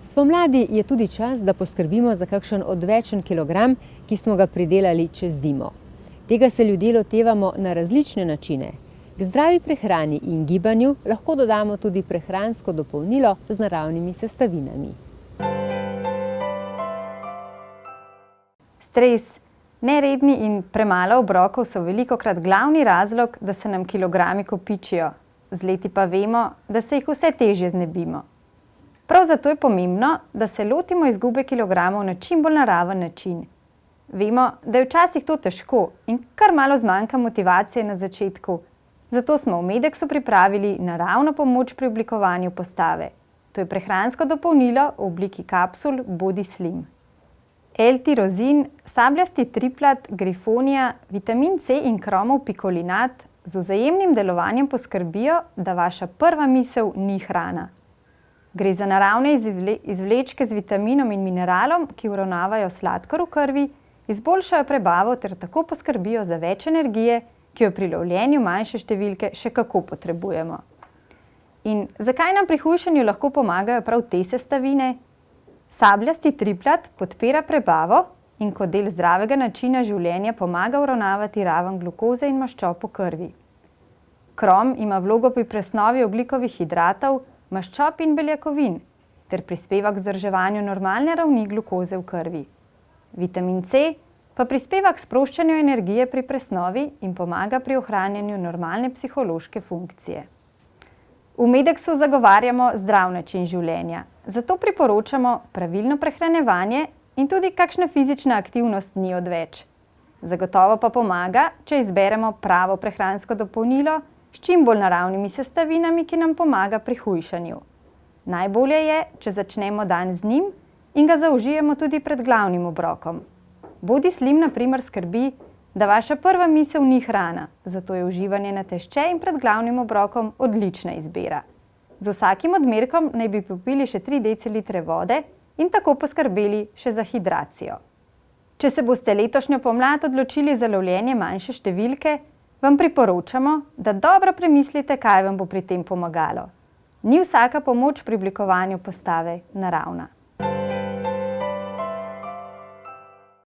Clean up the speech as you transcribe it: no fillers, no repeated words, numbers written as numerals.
Spomladi je tudi čas, da poskrbimo za kakšen odvečen kilogram, ki smo ga pridelali čez zimo. Tega se ljudje lotevamo na različne načine. K zdravi prehrani in gibanju lahko dodamo tudi prehransko dopolnilo z naravnimi sestavinami. Stres, neredni in premalo obrokov so velikokrat glavni razlog, da se nam kilogrami kopičijo. Z leti pa vemo, da se jih vse težje znebimo. Prav zato je pomembno, da se lotimo izgube kilogramov na čim bolj naraven način. Vemo, da je včasih to težko in kar malo zmanjka motivacije na začetku. Zato smo v Medexu pripravili naravno pomoč pri oblikovanju postave. To je prehransko dopolnilo v obliki kapsul Body Slim. L-tirozin, sabljasti triplat, grifonija, vitamin C in kromov pikolinat z vzajemnim delovanjem poskrbijo, da vaša prva misel ni hrana. Gre za naravne izvlečke z vitaminom in mineralom, ki uravnavajo sladkor v krvi, izboljšajo prebavo ter tako poskrbijo za več energije, ki jo pri lovljenju manjše številke še kako potrebujemo. In zakaj nam pri hujšanju lahko pomagajo prav te sestavine? Sabljasti triplat podpira prebavo in kot del zdravega načina življenja pomaga uravnavati raven glukoze in maščob v krvi. Krom ima vlogo pri presnovi ogljikovih hidratov, maščob in beljakovin ter prispeva k vzdrževanju normalne ravni glukoze v krvi. Vitamin C pa prispeva k sproščanju energije pri presnovi in pomaga pri ohranjanju normalne psihološke funkcije. V Medexu zagovarjamo zdrav način življenja, zato priporočamo pravilno prehranjevanje in tudi kakšna fizična aktivnost ni odveč. Zagotovo pa pomaga, če izberemo pravo prehransko dopolnilo s čim bolj naravnimi sestavinami, ki nam pomaga pri hujšanju. Najbolje je, če začnemo dan z njim in ga zaužijemo tudi pred glavnim obrokom. Body Slim na primer skrbi, da vaša prva misel ni hrana, zato je uživanje natešče in pred glavnim obrokom odlična izbira. Z vsakim odmerkom naj bi popili še 3 decilitre vode in tako poskrbeli še za hidracijo. Če se boste letošnjo pomlad odločili za lovljenje manjše številke, vam priporočamo, da dobro premislite, kaj vam bo pri tem pomagalo. Ni vsaka pomoč pri oblikovanju postave naravna.